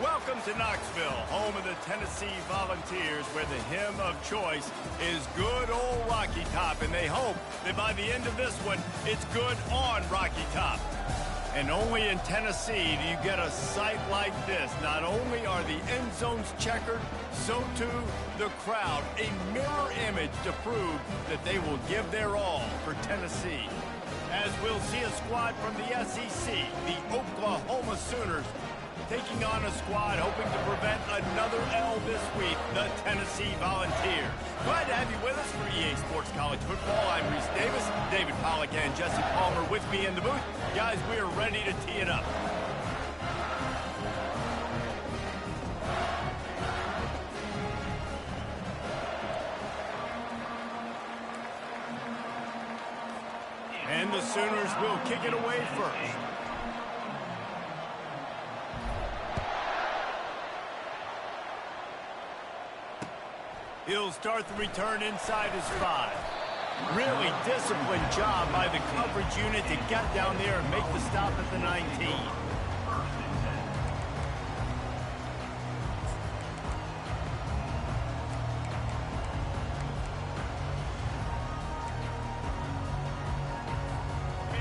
Welcome to Knoxville, home of the Tennessee Volunteers, where the hymn of choice is good old Rocky Top, and they hope that by the end of this one, it's good on Rocky Top. And only in Tennessee do you get a sight like this. Not only are the end zones checkered, so too the crowd, a mirror image to prove that they will give their all for Tennessee. As we'll see a squad from the SEC, the Oklahoma Sooners, taking on a squad hoping to prevent another L this week, the Tennessee Volunteers. Glad to have you with us for EA Sports College Football. I'm Reese Davis, David Pollack and Jesse Palmer with me in the booth. Guys, we are ready to tee it up. And the Sooners will kick it away first. He'll start the return inside his 5. Really disciplined job by the coverage unit to get down there and make the stop at the 19.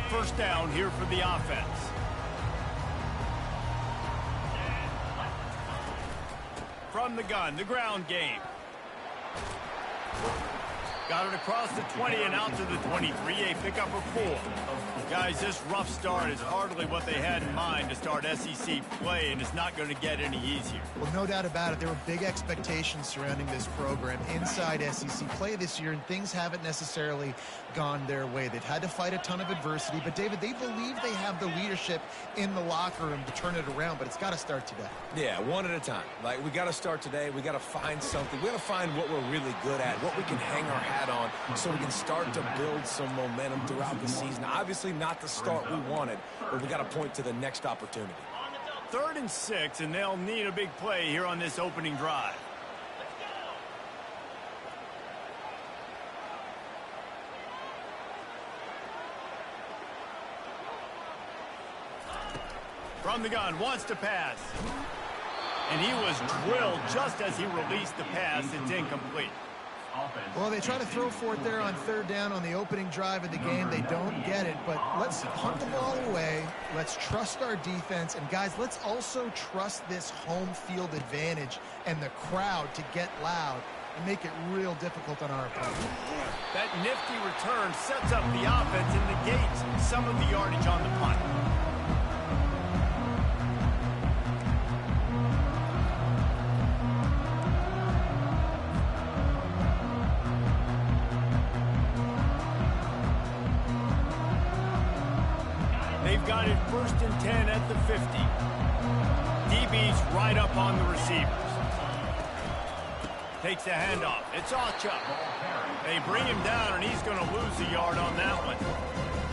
First down here for the offense. From the gun, the ground game. Got it across the 20 and out to the 23, a pickup of 4. Guys, this rough start is hardly what they had in mind to start SEC play, and it's not going to get any easier. Well, no doubt about it. There were big expectations surrounding this program inside SEC play this year, and things haven't necessarily gone their way. They've had to fight a ton of adversity, but, David, they believe they have the leadership in the locker room to turn it around, but it's got to start today. Yeah, one at a time. Like, we got to start today. We got to find something. We got to find what we're really good at, what we can hang our hat on, so we can start to build some momentum throughout the season. Obviously not the start we wanted, but we got to point to the next opportunity. 3rd and 6, and they'll need a big play here on this opening drive. From the gun, wants to pass. And he was drilled just as he released the pass. It's incomplete. Well, they try to throw for it there on 3rd down on the opening drive of the game. They don't get it, but let's punt the ball away. Let's trust our defense. And, guys, let's also trust this home field advantage and the crowd to get loud and make it real difficult on our opponent. That nifty return sets up the offense and negates some of the yardage on the punt. They've got it 1st and 10 at the 50. DB's right up on the receivers. Takes a handoff. It's Ocha. They bring him down, and he's going to lose a yard on that one.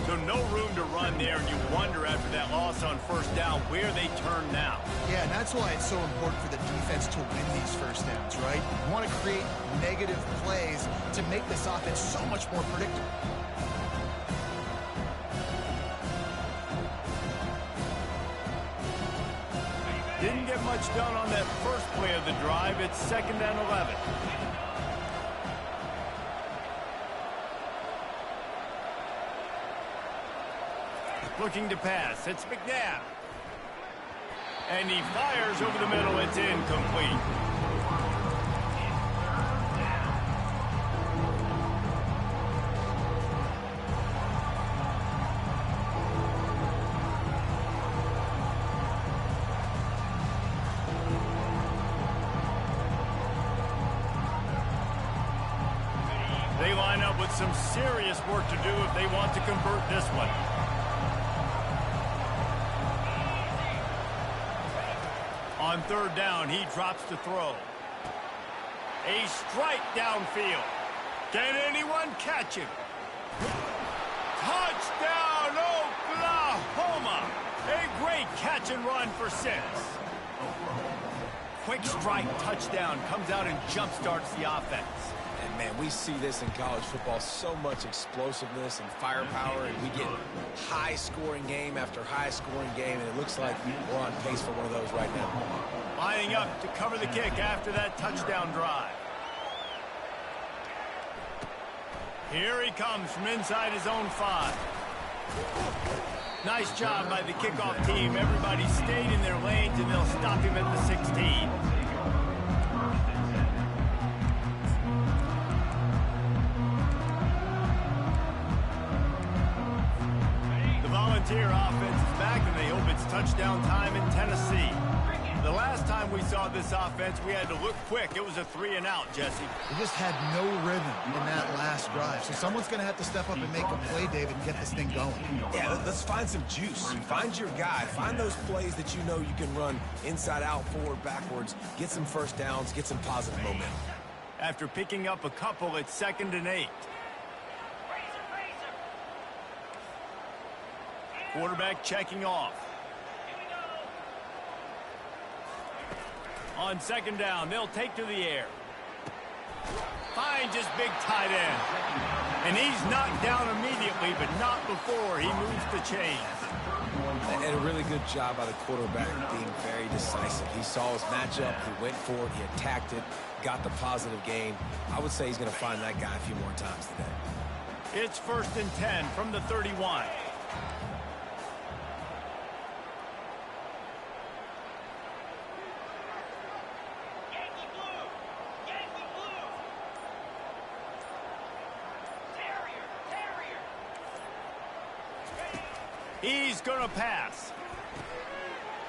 So no room to run there, and you wonder after that loss on 1st down where they turn now. Yeah, and that's why it's so important for the defense to win these 1st downs, right? You want to create negative plays to make this offense so much more predictable. Didn't get much done on that first play of the drive. It's 2nd and 11. Looking to pass. It's McNabb. And he fires over the middle. It's incomplete. They line up with some serious work to do if they want to convert this one. On 3rd down, he drops to throw. A strike downfield. Can anyone catch him? Touchdown, Oklahoma! A great catch and run for 6. Quick strike touchdown comes out and jump starts the offense. And, man, we see this in college football, so much explosiveness and firepower, and we get high-scoring game after high-scoring game, and it looks like we're on pace for one of those right now. Lining up to cover the kick after that touchdown drive. Here he comes from inside his own 5. Nice job by the kickoff team. Everybody stayed in their lanes, and they'll stop him at the 16. The Volunteer offense is back, and they hope it's touchdown time in Tennessee. The last time we saw this offense, we had to look quick. It was a 3-and-out, Jesse. We just had no rhythm in that last drive. So someone's going to have to step up and make a play, David, and get this thing going. Yeah, let's find some juice. Find your guy. Find those plays that you know you can run inside out, forward, backwards. Get some first downs. Get some positive momentum. After picking up a couple, it's 2nd and 8. Quarterback checking off. On 2nd down, they'll take to the air. Finds his big tight end. And he's knocked down immediately, but not before he moves the chains. And a really good job by the quarterback being very decisive. He saw his matchup, he went for it, he attacked it, got the positive gain. I would say he's going to find that guy a few more times today. It's 1st and 10 from the 31. He's going to pass.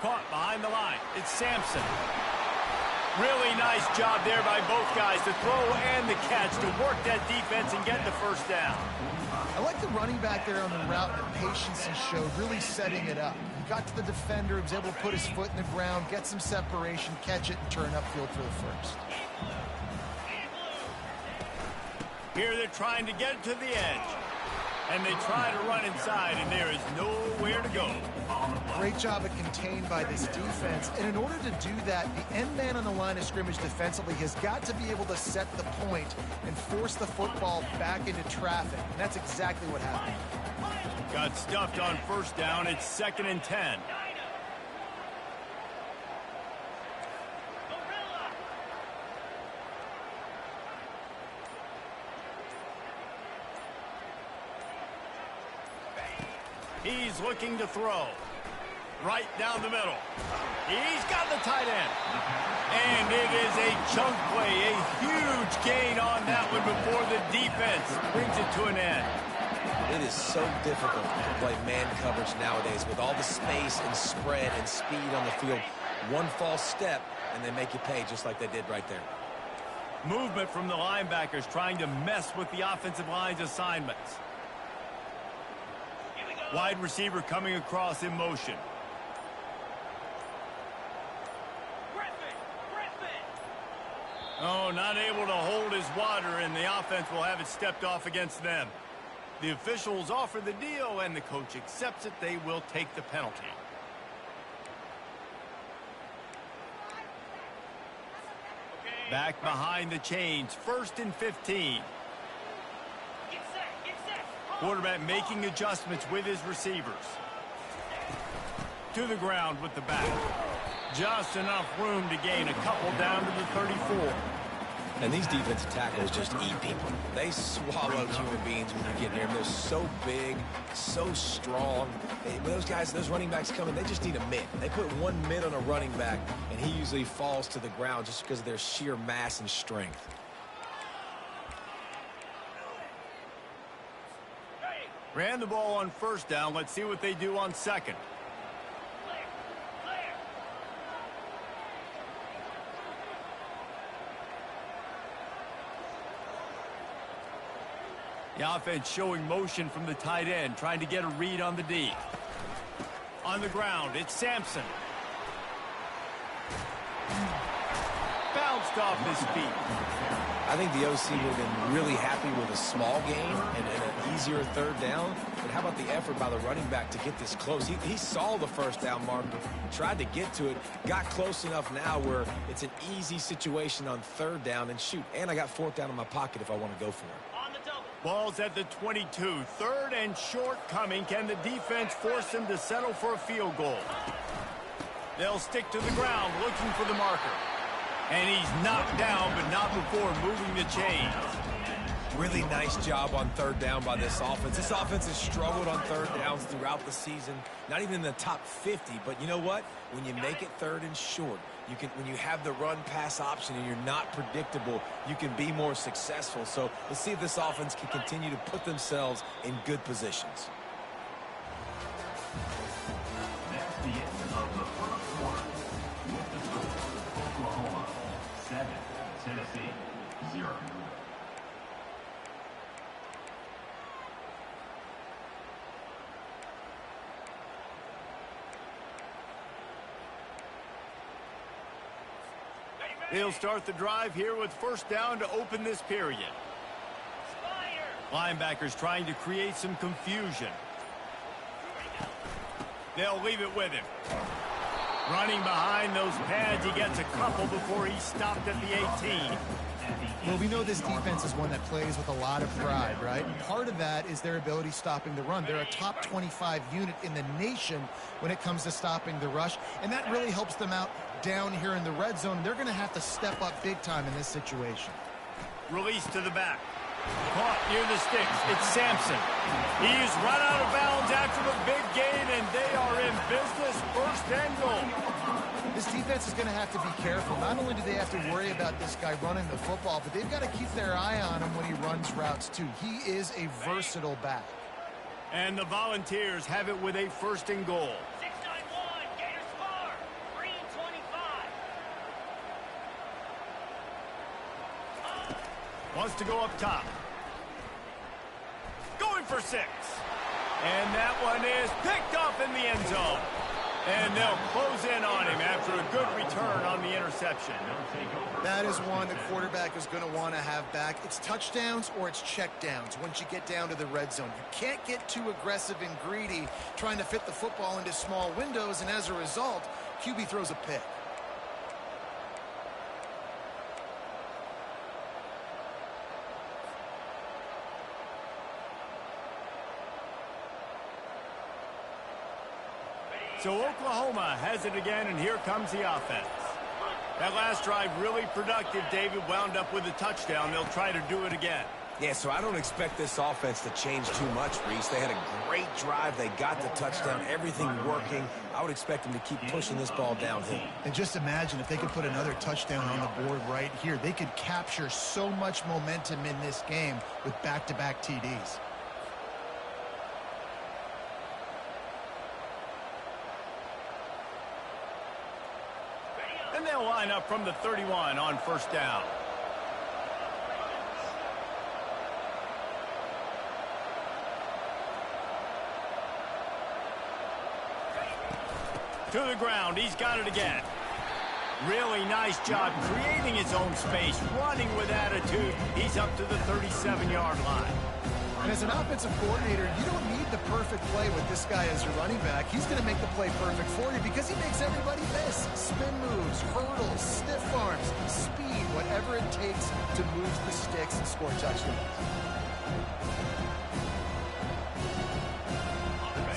Caught behind the line. It's Sampson. Really nice job there by both guys, the throw and the catch, to work that defense and get the first down. I like the running back there on the route, the patience he showed, really setting it up. He got to the defender, he was able to put his foot in the ground, get some separation, catch it, and turn upfield for the first. Here they're trying to get it to the edge. And they try to run inside, and there is nowhere to go. Great job of contained by this defense. And in order to do that, the end man on the line of scrimmage defensively has got to be able to set the point and force the football back into traffic. And that's exactly what happened. Got stuffed on 1st down. It's 2nd and 10. He's looking to throw. Right down the middle. He's got the tight end. And it is a chunk play, a huge gain on that one before the defense brings it to an end. It is so difficult to play man coverage nowadays with all the space and spread and speed on the field. One false step, and they make you pay just like they did right there. Movement from the linebackers trying to mess with the offensive line's assignments. Wide receiver coming across in motion. Oh, not able to hold his water, and the offense will have it stepped off against them. The officials offer the deal, and the coach accepts it. They will take the penalty. Back behind the chains, 1st and 15. Quarterback making adjustments with his receivers. To the ground with the back. Just enough room to gain a couple down to the 34. And these defensive tackles just eat people. They swallow human beings when you get near them. They're so big, so strong. When those guys, those running backs come in, they just need a mitt. They put one mitt on a running back, and he usually falls to the ground just because of their sheer mass and strength. Ran the ball on 1st down. Let's see what they do on 2nd. The offense showing motion from the tight end, trying to get a read on the D. On the ground, it's Sampson. Bounced off his feet. I think the OC would have been really happy with a small gain and an easier third down. But how about the effort by the running back to get this close? He saw the first down marker, tried to get to it, got close enough now where it's an easy situation on third down. And shoot, and I got fourth down in my pocket if I want to go for it. Ball's at the 22. Third and short coming. Can the defense force him to settle for a field goal? They'll stick to the ground looking for the marker. And he's knocked down, but not before moving the chains. Really nice job on third down by this offense. This offense has struggled on third downs throughout the season. Not even in the top 50, but you know what? When you make it third and short, when you have the run-pass option and you're not predictable, you can be more successful. So let's see if this offense can continue to put themselves in good positions. That's the end of the first quarter. With the score, Oklahoma 7, Tennessee 0. They'll start the drive here with first down to open this period. Linebackers trying to create some confusion. They'll leave it with him. Running behind those pads, he gets a couple before he's stopped at the 18. Well, we know this defense is one that plays with a lot of pride, right? And part of that is their ability stopping the run. They're a top 25 unit in the nation when it comes to stopping the rush, and that really helps them out down here in the red zone. They're going to have to step up big time in this situation. Release to the back. Caught near the sticks. It's Sampson. He's run out of bounds after the big gain, and they are in business. First and goal. This defense is going to have to be careful. Not only do they have to worry about this guy running the football, but they've got to keep their eye on him when he runs routes too. He is a versatile back. And the Volunteers have it with a first and goal. Wants to go up top. Going for 6. And that one is picked up in the end zone. And they'll close in on him after a good return on the interception. That is one the quarterback is going to want to have back. It's touchdowns or it's checkdowns once you get down to the red zone. You can't get too aggressive and greedy trying to fit the football into small windows, and as a result, QB throws a pick. So Oklahoma has it again, and here comes the offense. That last drive really productive. David wound up with a touchdown. They'll try to do it again. Yeah, so I don't expect this offense to change too much, Reese. They had a great drive. They got the touchdown, everything working. I would expect them to keep pushing this ball downhill. And just imagine if they could put another touchdown on the board right here. They could capture so much momentum in this game with back-to-back TDs. And they'll line up from the 31 on first down. To the ground. He's got it again. Really nice job creating his own space, running with attitude. He's up to the 37-yard line. And as an offensive coordinator, you don't need the perfect play with this guy as your running back. He's going to make the play perfect for you because he makes everybody miss. Spin moves, hurdles, stiff arms, speed, whatever it takes to move the sticks and score touchdowns.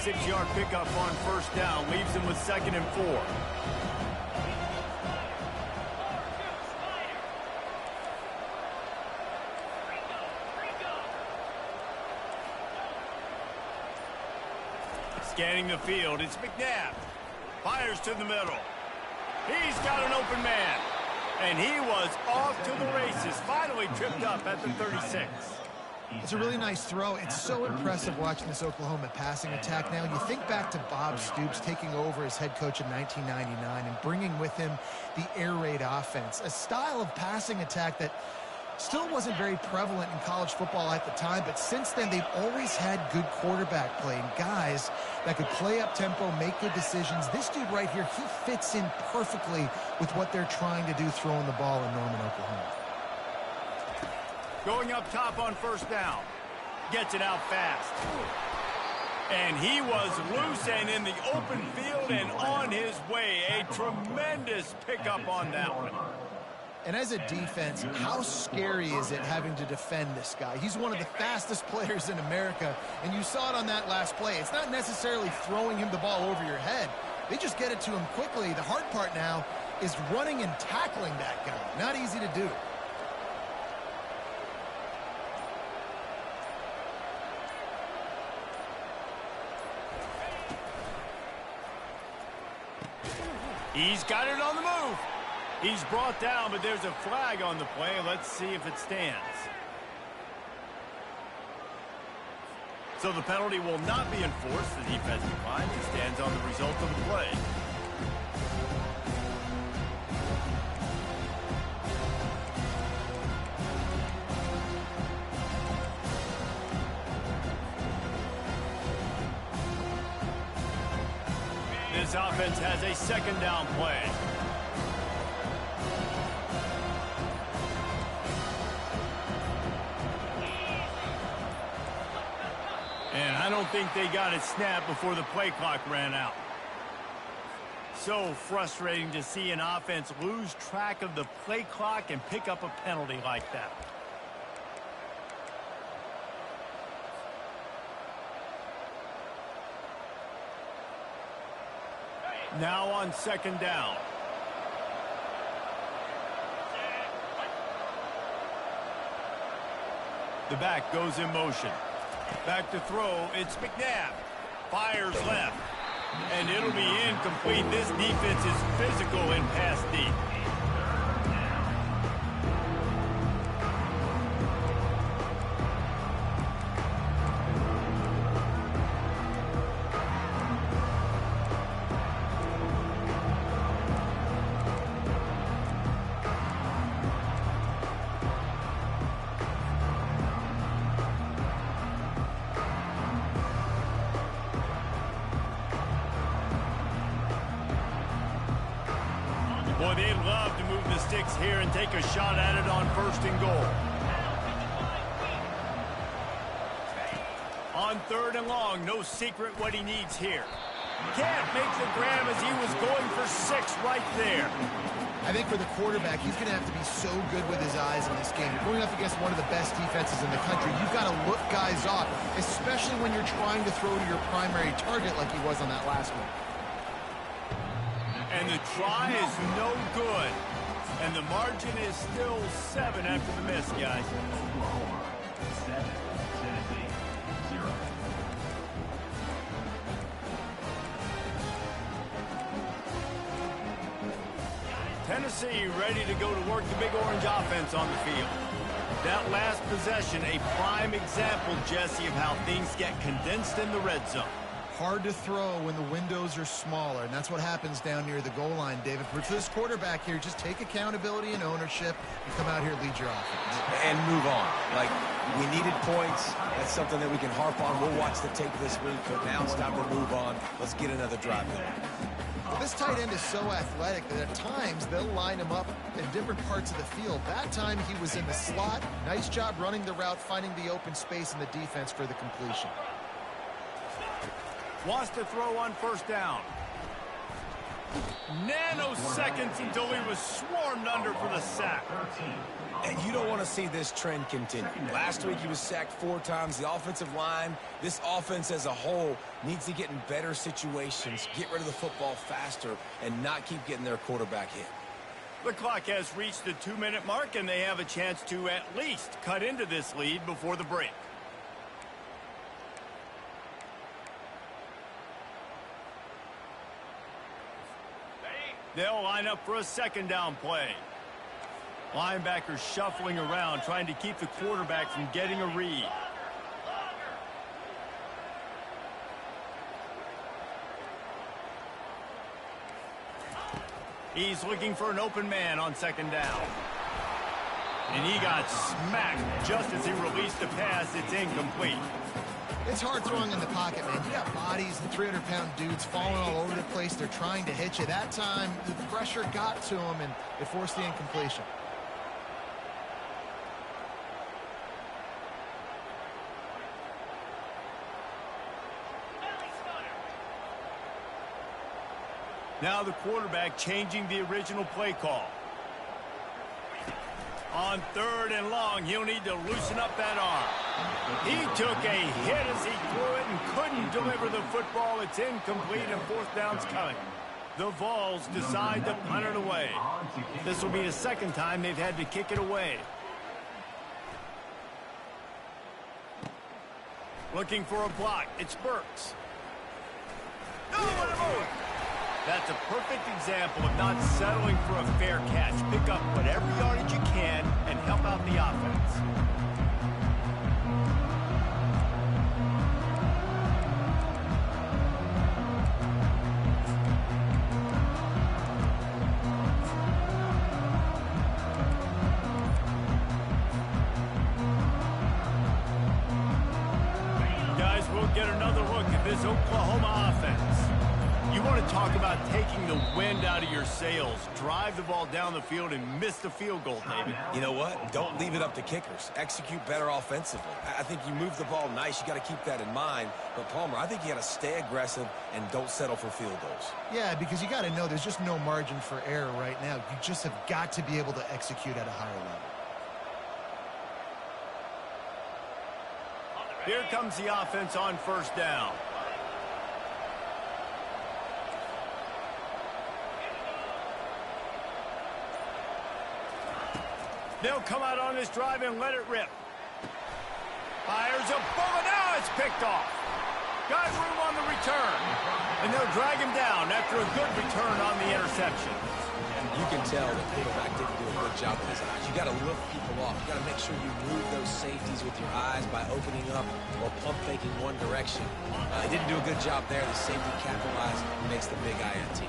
6-yard pickup on first down leaves him with 2nd and 4. Scanning the field, it's McNabb. Fires to the middle. He's got an open man. And he was off to the races. Finally tripped up at the 36. It's a really nice throw. It's so impressive watching this Oklahoma passing attack now. You think back to Bob Stoops taking over as head coach in 1999 and bringing with him the air raid offense, a style of passing attack that still wasn't very prevalent in college football at the time, but since then they've always had good quarterback play and guys that could play up tempo, make good decisions. This dude right here, he fits in perfectly with what they're trying to do throwing the ball in Norman, Oklahoma. Going up top on first down. Gets it out fast. And he was loose and in the open field and on his way. A tremendous pickup on that one. And as a defense, how scary is it having to defend this guy? He's one of the fastest players in America, and you saw it on that last play. It's not necessarily throwing him the ball over your head. They just get it to him quickly. The hard part now is running and tackling that guy. Not easy to do. He's got it on the move. He's brought down, but there's a flag on the play. Let's see if it stands. So the penalty will not be enforced. The defense declines. It stands on the result of the play. This offense has a second down play. And I don't think they got it snapped before the play clock ran out. So frustrating to see an offense lose track of the play clock and pick up a penalty like that. Now on second down. The back goes in motion. Back to throw. It's McNabb. Fires left. And it'll be incomplete. This defense is physical in pass deep. Boy, they'd love to move the sticks here and take a shot at it on first and goal. On third and long, no secret what he needs here. Can't make the grab as he was going for 6 right there. I think for the quarterback, he's going to have to be so good with his eyes in this game. You're going up against one of the best defenses in the country. You've got to look guys off, especially when you're trying to throw to your primary target like he was on that last one. And the try is no good. And the margin is still 7 after the miss, guys. Oklahoma 7, Tennessee 0. Tennessee ready to go to work the Big Orange offense on the field. That last possession, a prime example, Jesse, of how things get condensed in the red zone. Hard to throw when the windows are smaller, and that's what happens down near the goal line, David. For this quarterback here, just take accountability and ownership and come out here and lead your offense. And move on. Like, we needed points. That's something that we can harp on. We'll watch the tape this week, but now it's time to move on. Let's get another drive going. This tight end is so athletic that at times they'll line him up in different parts of the field. That time he was in the slot. Nice job running the route, finding the open space in the defense for the completion. Wants to throw on first down. Nanoseconds until he was swarmed under for the sack. And you don't want to see this trend continue. Last week he was sacked 4 times. The offensive line, this offense as a whole, needs to get in better situations, get rid of the football faster, and not keep getting their quarterback hit. The clock has reached the 2-minute mark, and they have a chance to at least cut into this lead before the break. They'll line up for a second down play. Linebackers shuffling around, trying to keep the quarterback from getting a read. He's looking for an open man on second down. And he got smacked just as he released the pass. It's incomplete. It's hard throwing in the pocket, man. You got bodies and 300-pound dudes falling all over the place. They're trying to hit you. That time, the pressure got to him, and it forced the incompletion. Now the quarterback changing the original play call. On 3rd and long, he'll need to loosen up that arm. He took a hit as he threw it and couldn't deliver the football. It's incomplete and 4th down's coming. The Vols decide to punt it away. This will be the 2nd time they've had to kick it away. Looking for a block. It's Burks. That's a perfect example of not settling for a fair catch. Pick up whatever yardage you can and help out the offense. Guys, we'll get another look at this Oklahoma offense. You want to talk about taking the wind out of your sails. Drive the ball down the field and miss the field goal, David. You know what? Don't leave it up to kickers. Execute better offensively. I think you move the ball nice. You got to keep that in mind. But, Palmer, I think you got to stay aggressive and don't settle for field goals. Yeah, because you got to know there's just no margin for error right now. You just have got to be able to execute at a higher level. Here comes the offense on 1st down. They'll come out on this drive and let it rip. Fires a bullet. Now it's picked off. Got room on the return. And they'll drag him down after a good return on the interception. You can tell the quarterback didn't do a good job with his eyes. You got to lift people off. You got to make sure you move those safeties with your eyes by opening up or pump faking one direction. He didn't do a good job there. The safety capitalized and makes the big INT.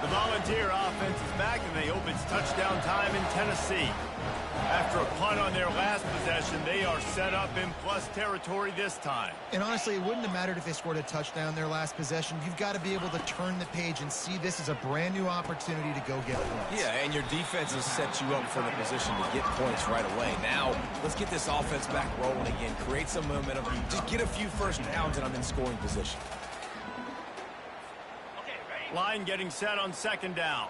The Volunteer offense is back, and they hope it's touchdown time in Tennessee. After a punt on their last possession, they are set up in plus territory this time. And honestly, it wouldn't have mattered if they scored a touchdown their last possession. You've got to be able to turn the page and see this as a brand new opportunity to go get points. Yeah, and your defense has set you up for the position to get points right away. Now, let's get this offense back rolling again. Create some momentum. Just get a few first downs, and I'm in scoring position. Line getting set on 2nd down.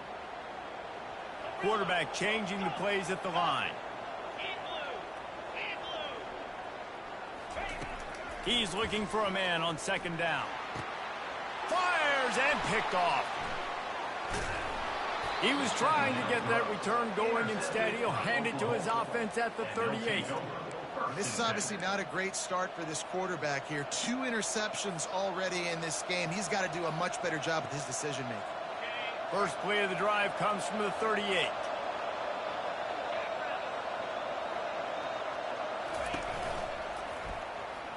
Quarterback changing the plays at the line. He's looking for a man on 2nd down. Fires and picked off. He was trying to get that return going. Instead, he'll hand it to his offense at the 38. This is obviously not a great start for this quarterback here. 2 interceptions already in this game. He's got to do a much better job with his decision-making. First play of the drive comes from the 38.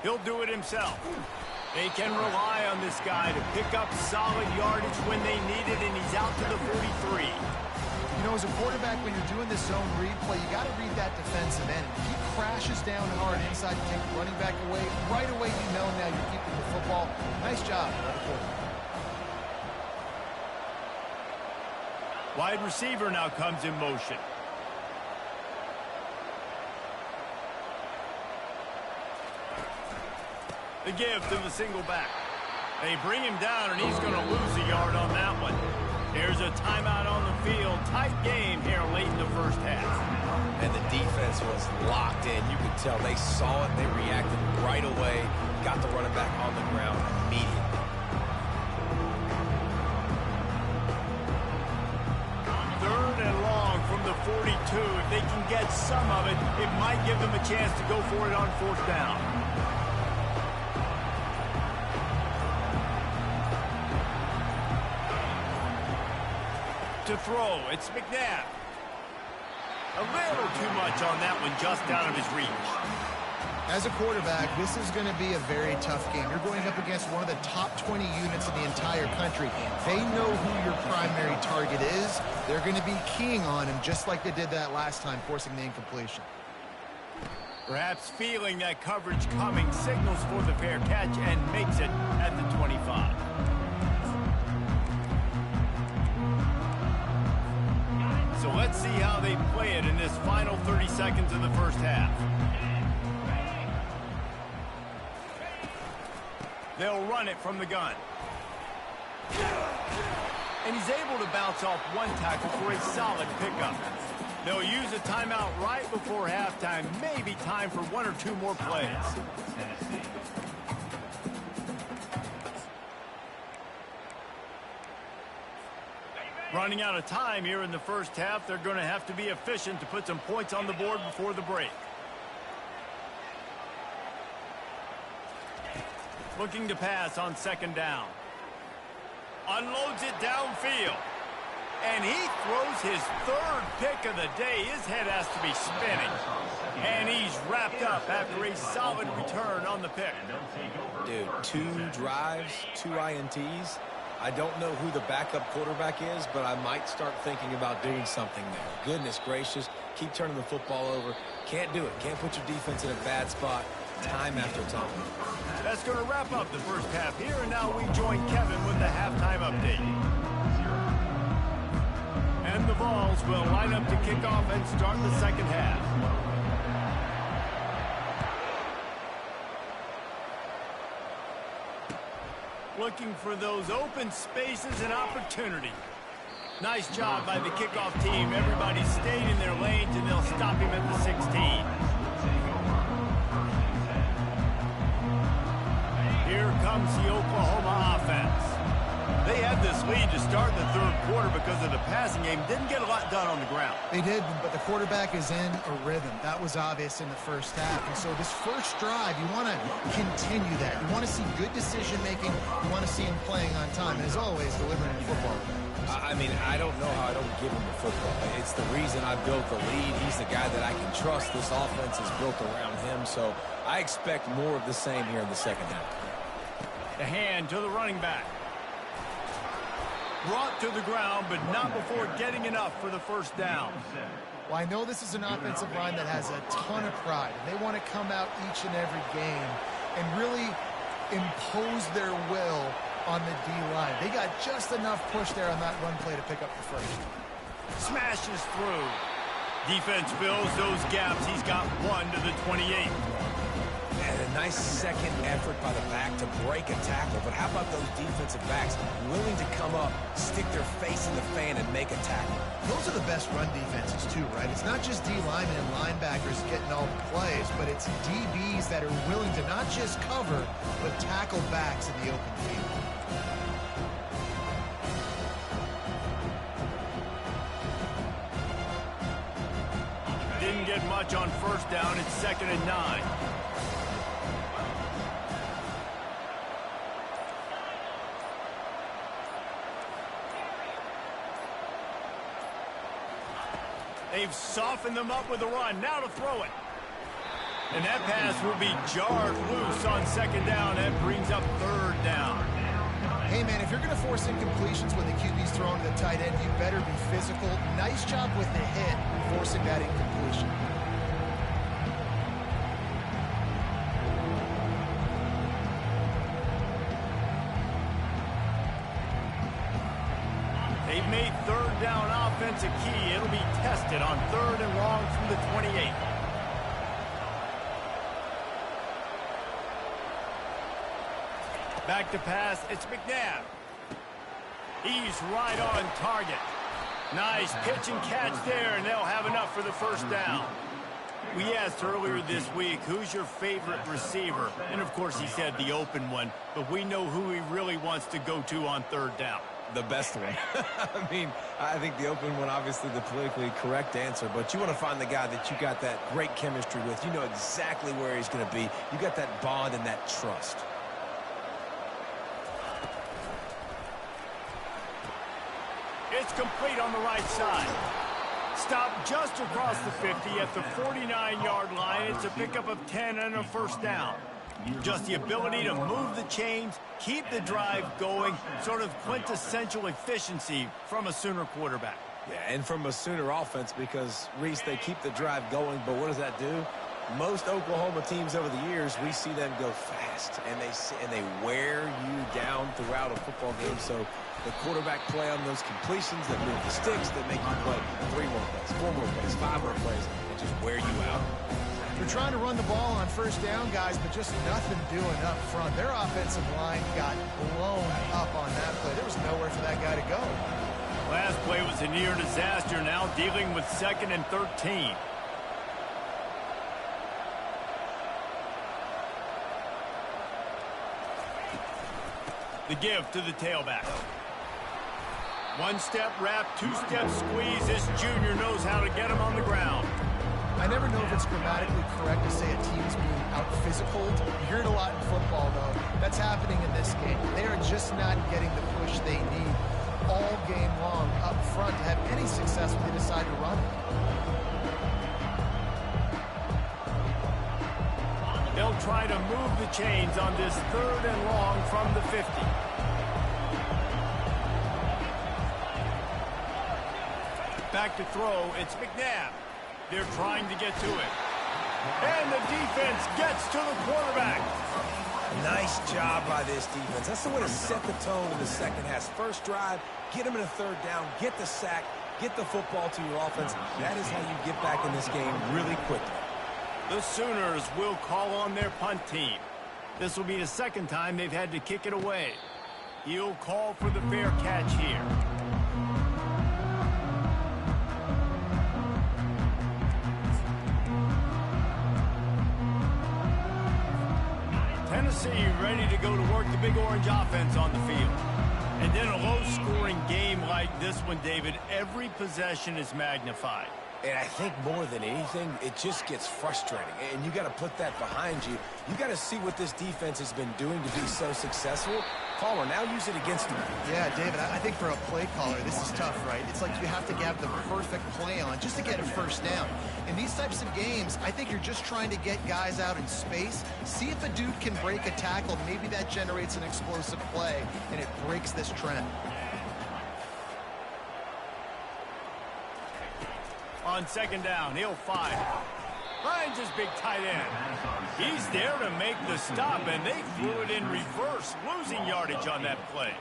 He'll do it himself. They can rely on this guy to pick up solid yardage when they need it, and he's out to the 43. You know, as a quarterback, when you're doing this zone read play, you got to read that defensive end. If he crashes down hard inside to take the running back away, right away you know now you're keeping the football. Nice job by the quarterback. Wide receiver now comes in motion. The give to the single back. They bring him down, and he's going to lose a yard on that one. There's a timeout on the field. Tight game here late in the first half. And the defense was locked in. You could tell they saw it. They reacted right away. Got the running back on the ground immediately. Third and long from the 42. If they can get some of it, it might give them a chance to go for it on 4th down. To throw, it's McNabb. A little too much on that one, just out of his reach. As a quarterback, this is going to be a very tough game. You're going up against one of the top 20 units in the entire country. They know who your primary target is. They're going to be keying on him just like they did that last time, forcing the incompletion. Perhaps feeling that coverage coming, signals for the fair catch and makes it at the 25. So let's see how they play it in this final 30 seconds of the first half. They'll run it from the gun. and he's able to bounce off one tackle for a solid pickup. They'll use a timeout right before halftime, maybe time for one or two more plays. Running out of time here in the first half, they're going to have to be efficient to put some points on the board before the break. Looking to pass on second down. Unloads it downfield. And he throws his third pick of the day. His head has to be spinning. And he's wrapped up after a solid return on the pick. Dude, 2 drives, 2 INTs. I don't know who the backup quarterback is, but I might start thinking about doing something there. Goodness gracious, keep turning the football over. Can't do it. Can't put your defense in a bad spot time after time. That's going to wrap up the first half here, and now we join Kevin with the halftime update. And the Vols will line up to kick off and start the second half. Looking for those open spaces and opportunity. Nice job by the kickoff team. Everybody stayed in their lanes, and they'll stop him at the 16. Here comes the Oklahoma offense. They had this lead to start the third quarter because of the passing game. Didn't get a lot done on the ground. They did, but the quarterback is in a rhythm. That was obvious in the first half. And so this first drive, you want to continue that. You want to see good decision-making. You want to see him playing on time. And as always, delivering the football. I mean, I don't know how I don't give him the football. It's the reason I built the lead. He's the guy that I can trust. This offense is built around him. So I expect more of the same here in the second half. The hand to the running back. Brought to the ground, but not before getting enough for the first down. Well, I know this is an offensive line that has a ton of pride. And they want to come out each and every game and really impose their will on the D-line. They got just enough push there on that run play to pick up the first. Smashes through. Defense fills those gaps. He's got 1 to the 28. And a nice second effort by the back to break a tackle. But how about those defensive backs willing to come up, stick their face in the fan, and make a tackle? Those are the best run defenses, too, right? It's not just D-linemen and linebackers getting all the plays, but it's DBs that are willing to not just cover, but tackle backs in the open field. Didn't get much on first down. It's 2nd and 9. They've softened them up with a run. Now to throw it. And that pass will be jarred loose on 2nd down. That brings up 3rd down. Hey, man, if you're going to force incompletions when the QB's throwing to the tight end, you better be physical. Nice job with the hit, forcing that incompletion. They've made 3rd down offense a key. It'll be tested on 3rd and long from the 28. Back to pass, it's McNabb. He's right on target. Nice pitch and catch there, and they'll have enough for the first down. We asked earlier this week, who's your favorite receiver? And, of course, he said the open one, but we know who he really wants to go to on 3rd down. The best one. I mean, I think the open one, obviously the politically correct answer, but you want to find the guy that you got that great chemistry with. You know exactly where he's going to be. You got that bond and that trust. It's complete on the right side. Stopped just across the 50 at the 49-yard line. It's a pickup of 10 and a first down. Just the ability to move the chains, keep the drive going, sort of quintessential efficiency from a Sooner quarterback. Yeah, and from a Sooner offense because, Reese, they keep the drive going, but what does that do? Most Oklahoma teams over the years, we see them go fast, and they wear you down throughout a football game. So the quarterback play on those completions that move the sticks, that make you play 3 more plays, 4 more plays, 5 more plays, and just wear you out. They're trying to run the ball on first down, guys, but just nothing doing up front. Their offensive line got blown up on that play. There was nowhere for that guy to go. Last play was a near disaster, now dealing with 2nd and 13. The give to the tailback. One-step wrap, two-step squeeze. This junior knows how to get him on the ground. I never know if it's grammatically correct to say a team's being out-physicaled. You hear it a lot in football, though. That's happening in this game. They are just not getting the push they need all game long up front to have any success when they decide to run it. They'll try to move the chains on this 3rd and long from the 50. Back to throw, it's McNabb. They're trying to get to it. And the defense gets to the quarterback. Nice job by this defense. That's the way to set the tone in the second half. First drive, get them in a 3rd down, get the sack, get the football to your offense. That is how you get back in this game really quickly. The Sooners will call on their punt team. This will be the 2nd time they've had to kick it away. He'll call for the fair catch here. Tennessee ready to go to work the Big Orange offense on the field. And in a low-scoring game like this one, David, every possession is magnified. And I think more than anything, it just gets frustrating. And you got to put that behind you. You got to see what this defense has been doing to be so successful. Caller, now use it against them. Yeah, David, I think for a play caller, this is tough, right? It's like you have to have the perfect play on just to get a first down. In these types of games, I think you're just trying to get guys out in space, see if a dude can break a tackle. Maybe that generates an explosive play, and it breaks this trend. On 2nd down, he'll fire. Finds his big tight end. He's there to make the stop, and they threw it in reverse, losing yardage on that play.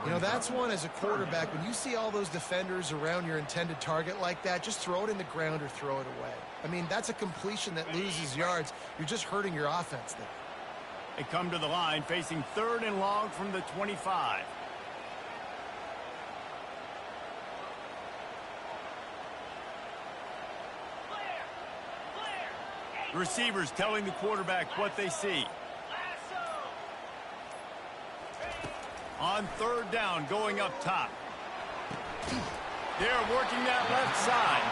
You know, that's one as a quarterback. When you see all those defenders around your intended target like that, just throw it in the ground or throw it away. I mean, that's a completion that loses yards. You're just hurting your offense there. They come to the line facing 3rd and long from the 25. Receivers telling the quarterback what they see. On 3rd down, going up top. They're working that left side.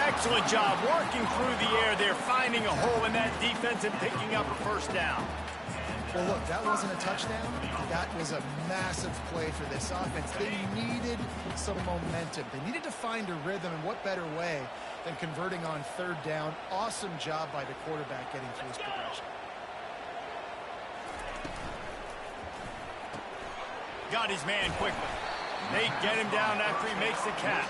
Excellent job working through the air. They're finding a hole in that defense and picking up a 1st down. Well, look, that wasn't a touchdown. That was a massive play for this offense. They needed some momentum. They needed to find a rhythm, and what better way than converting on 3rd down. Awesome job by the quarterback getting through his progression. Got his man quickly. They get him down after he makes the catch.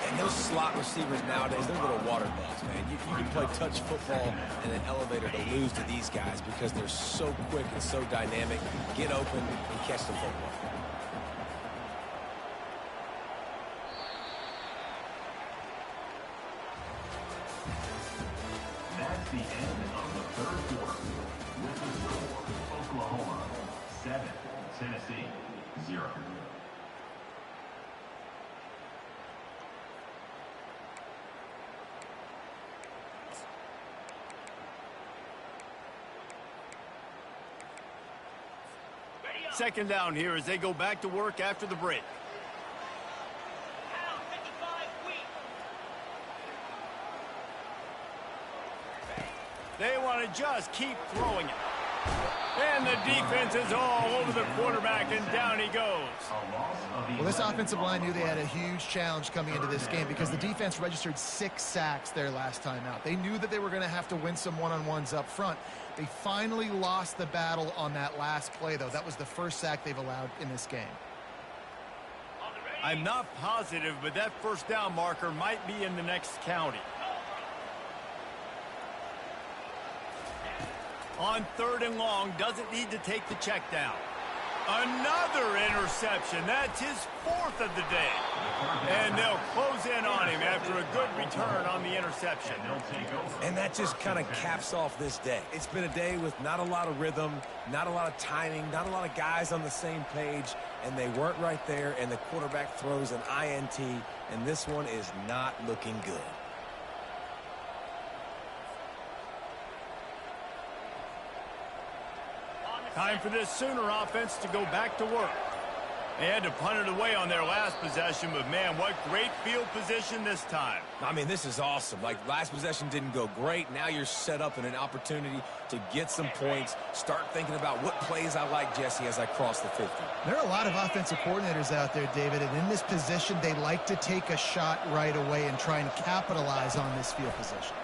And those slot receivers nowadays, they're little water balls, man. You can play touch football and then elevator to lose to these guys because they're so quick and so dynamic. Get open and catch the football. That's the end of the 3rd quarter. With the score, Oklahoma 7, Tennessee 0. Second down here as they go back to work after the break. They want to just keep throwing it. And the defense is all over the quarterback, and down he goes. Well, this offensive line knew they had a huge challenge coming into this game because the defense registered 6 sacks their last time out. They knew that they were going to have to win some one-on-ones up front. They finally lost the battle on that last play, though. That was the first sack they've allowed in this game. I'm not positive, but that 1st down marker might be in the next county. On 3rd and long, doesn't need to take the check down. Another interception. That's his 4th of the day. And they'll close in on him after a good return on the interception. And that just kind of caps off this day. It's been a day with not a lot of rhythm, not a lot of timing, not a lot of guys on the same page, and they weren't right there, and the quarterback throws an INT, and this one is not looking good. Time for this Sooner offense to go back to work. They had to punt it away on their last possession, but man, what great field position this time. I mean, this is awesome. Like, last possession didn't go great. Now you're set up in an opportunity to get some points. Start thinking about what plays I like, Jesse, as I cross the 50. There are a lot of offensive coordinators out there, David, and in this position, they like to take a shot right away and try and capitalize on this field position.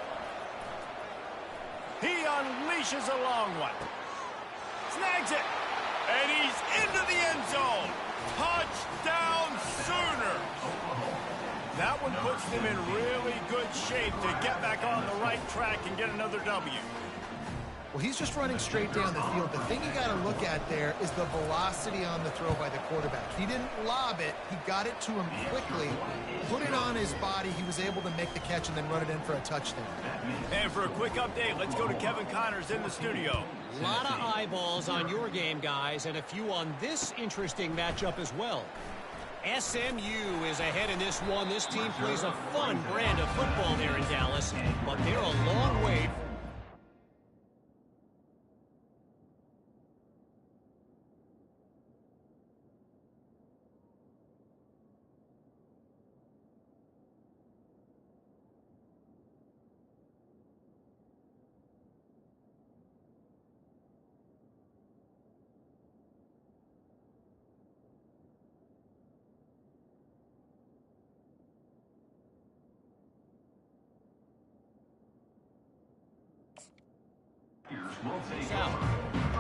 He unleashes a long one. Snags it. And he's into the end zone. Touchdown Sooner. That one puts them in really good shape to get back on the right track and get another W. Well, he's just running straight down the field. The thing you got to look at there is the velocity on the throw by the quarterback. He didn't lob it. He got it to him quickly, put it on his body. He was able to make the catch and then run it in for a touchdown. And for a quick update, let's go to Kevin Connors in the studio. A lot of eyeballs on your game, guys, and a few on this interesting matchup as well. SMU is ahead in this one. This team plays a fun brand of football there in Dallas, but they're a long way.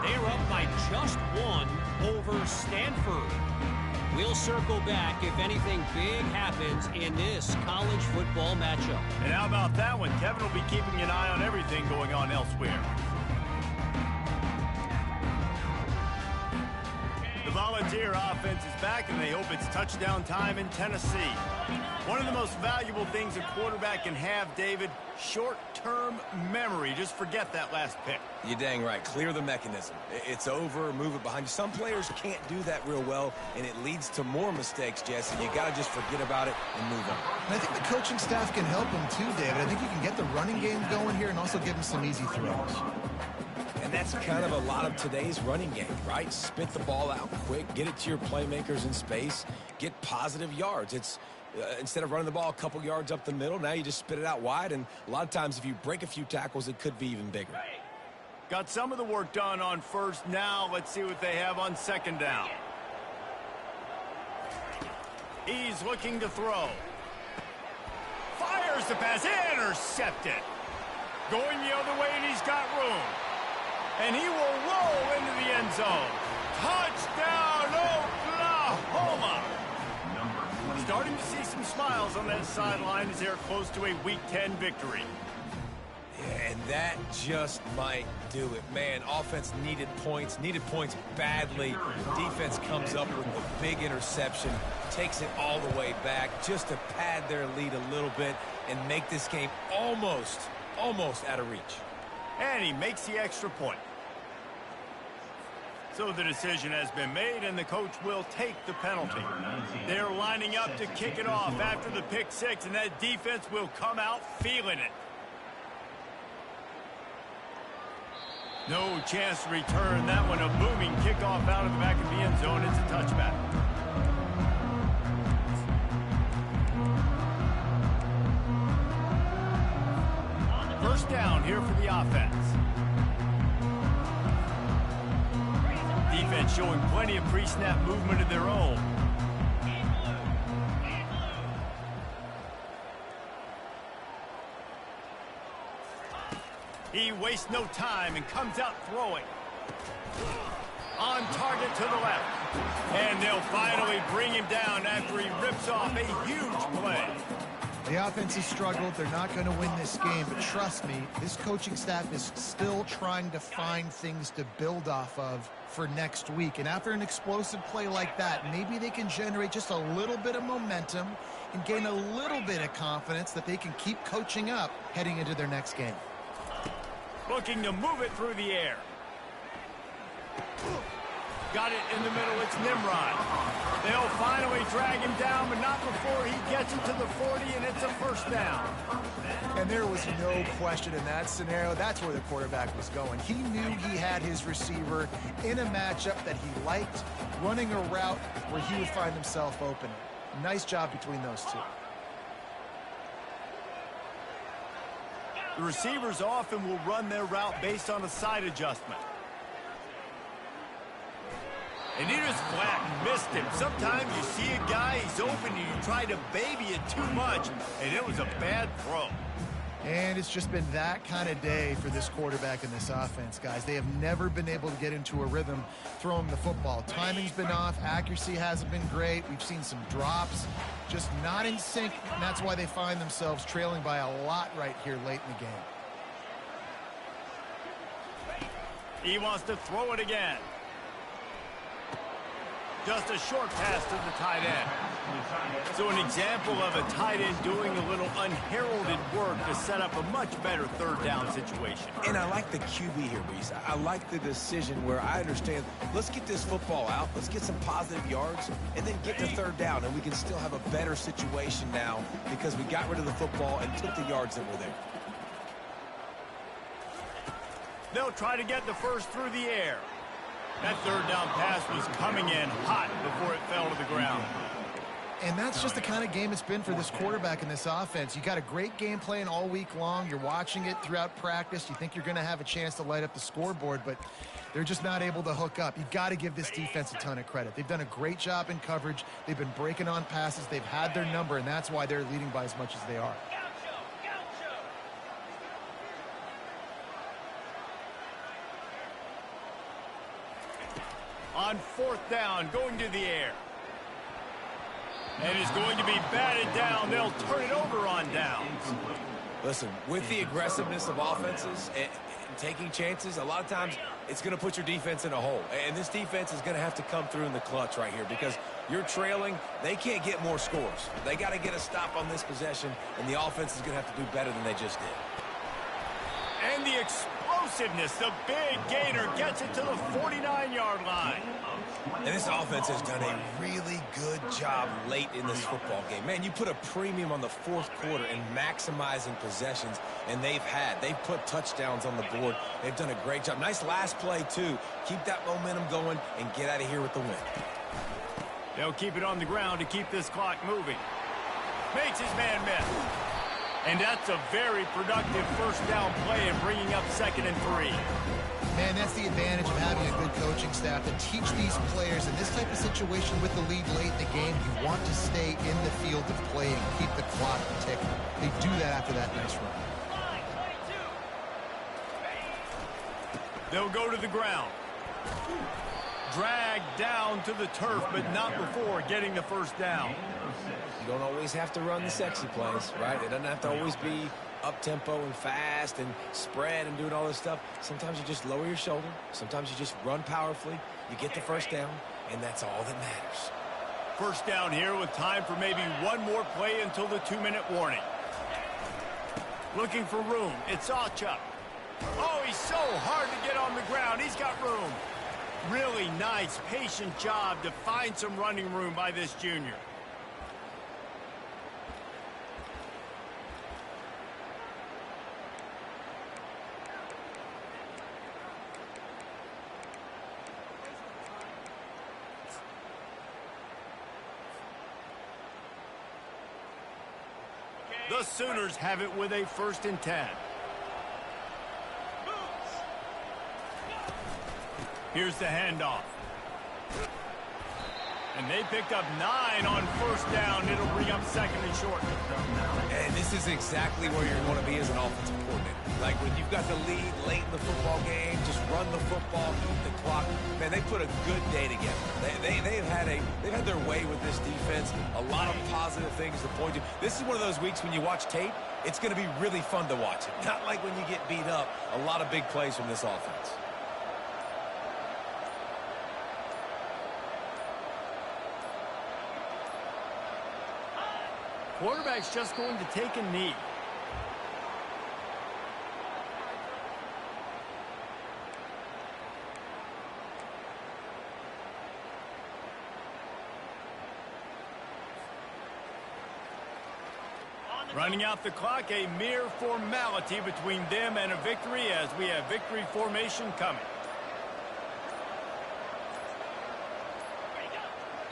They're up by just 1 over Stanford. We'll circle back if anything big happens in this college football matchup. And how about that one? Kevin will be keeping an eye on everything going on elsewhere. The Volunteer offense is back, and they hope it's touchdown time in Tennessee. One of the most valuable things a quarterback can have, David, short-term memory. Just forget that last pick. You're dang right. Clear the mechanism. It's over, move it behind you. Some players can't do that real well, and it leads to more mistakes, Jesse. You got to just forget about it and move on. And I think the coaching staff can help him too, David. I think you can get the running game going here and also give him some easy throws. And that's kind of a lot of today's running game, right? Spit the ball out quick, get it to your playmakers in space, get positive yards. It's instead of running the ball a couple yards up the middle, now you just spit it out wide, and a lot of times if you break a few tackles, it could be even bigger. Got some of the work done on first. Now let's see what they have on second down. He's looking to throw. Fires the pass, intercepted. Going the other way, and he's got room. And he will roll into the end zone. Touchdown, Oklahoma! Starting to see some smiles on that sideline as they're close to a Week 10 victory. Yeah, and that just might do it. Man, offense needed points badly. Defense comes up with the big interception, takes it all the way back just to pad their lead a little bit and make this game almost out of reach. And he makes the extra point. So the decision has been made, and the coach will take the penalty. They're lining up to kick it off after the pick six, and that defense will come out feeling it. No chance to return that one. A booming kickoff out of the back of the end zone. It's a touchback. First down here for the offense. Defense showing plenty of pre-snap movement of their own. He wastes no time and comes out throwing. On target to the left. And they'll finally bring him down after he rips off a huge play. The offense has struggled. They're not going to win this game, but trust me, this coaching staff is still trying to find things to build off of for next week. And after an explosive play like that, maybe they can generate just a little bit of momentum and gain a little bit of confidence that they can keep coaching up heading into their next game. Looking to move it through the air. Got it in the middle. It's Nimrod. They'll finally drag him down, but not before he gets it to the 40, and it's a first down. And there was no question in that scenario. That's where the quarterback was going. He knew he had his receiver in a matchup that he liked, running a route where he would find himself open. Nice job between those two. The receivers often will run their route based on a side adjustment. And he just flat missed him. Sometimes you see a guy, he's open, and you try to baby it too much, and it was a bad throw. And it's just been that kind of day for this quarterback and this offense, guys. They have never been able to get into a rhythm throwing the football. Timing's been off. Accuracy hasn't been great. We've seen some drops, just not in sync, and that's why they find themselves trailing by a lot right here late in the game. He wants to throw it again. Just a short pass to the tight end. So an example of a tight end doing a little unheralded work to set up a much better third down situation. And I like the QB here, Reese. I like the decision where I understand, let's get this football out, let's get some positive yards, and then get to third down, and we can still have a better situation now because we got rid of the football and took the yards that were there. They'll try to get the first through the air. That third down pass was coming in hot before it fell to the ground. And that's just the kind of game it's been for this quarterback and this offense. You got a great game plan all week long. You're watching it throughout practice. You think you're going to have a chance to light up the scoreboard, but they're just not able to hook up. You've got to give this defense a ton of credit. They've done a great job in coverage. They've been breaking on passes. They've had their number, and that's why they're leading by as much as they are. On fourth down, going to the air. And is going to be batted down. They'll turn it over on downs. Listen, with the aggressiveness of offenses and taking chances, a lot of times it's going to put your defense in a hole. And this defense is going to have to come through in the clutch right here because you're trailing. They can't get more scores. They got to get a stop on this possession, and the offense is going to have to do better than they just did. And the explosiveness, the big gainer gets it to the 49-yard line. And this offense has done a really good job late in this football game. Man, you put a premium on the fourth quarter and maximizing possessions, and they've put touchdowns on the board. They've done a great job. Nice last play, too. Keep that momentum going and get out of here with the win. They'll keep it on the ground to keep this clock moving. Makes his man miss. And that's a very productive first down play and bringing up 2nd and 3. Man, that's the advantage of having a good coaching staff to teach these players in this type of situation with the lead late in the game. You want to stay in the field of play and keep the clock ticking. They do that after that nice run. They'll go to the ground. Dragged down to the turf, but not before getting the first down. You don't always have to run the sexy plays, right? It doesn't have to always be up-tempo and fast and spread and doing all this stuff. Sometimes you just lower your shoulder. Sometimes you just run powerfully. You get the first down, and that's all that matters. First down here with time for maybe one more play until the 2-minute warning. Looking for room. It's Ochuk. Oh, he's so hard to get on the ground. He's got room. Really nice, patient job to find some running room by this junior. The Sooners have it with a 1st and 10. Here's the handoff. And they picked up 9 on first down. It'll bring up second and short. And this is exactly where you want to be as an offensive coordinator. Like when you've got the lead late in the football game, just run the football, keep the clock. Man, they put a good day together. They've had their way with this defense. A lot of positive things to point to. This is one of those weeks when you watch tape, it's going to be really fun to watch it. Not like when you get beat up. A lot of big plays from this offense. Quarterback's just going to take a knee. Running out the clock, a mere formality between them and a victory as we have victory formation coming.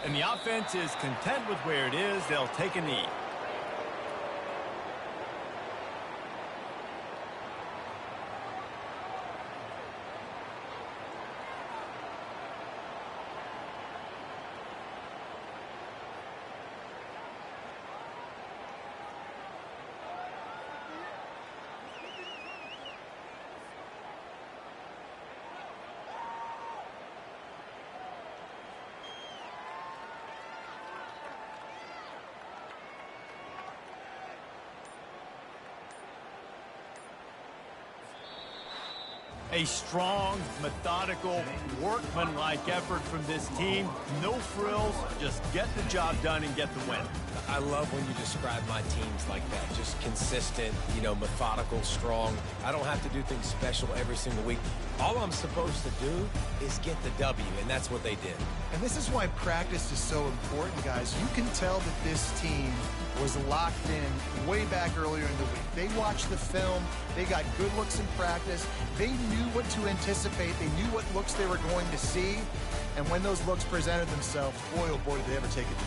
And the offense is content with where it is. They'll take a knee. A strong, methodical, workmanlike effort from this team. No frills, just get the job done and get the win. I love when you describe my teams like that. Just consistent, methodical, strong. I don't have to do things special every single week. All I'm supposed to do is get the W, and that's what they did. And this is why practice is so important, guys. You can tell that this team was locked in way back earlier in the week. They watched the film. They got good looks in practice. They knew what to anticipate. They knew what looks they were going to see. And when those looks presented themselves, boy, oh boy, did they ever take it.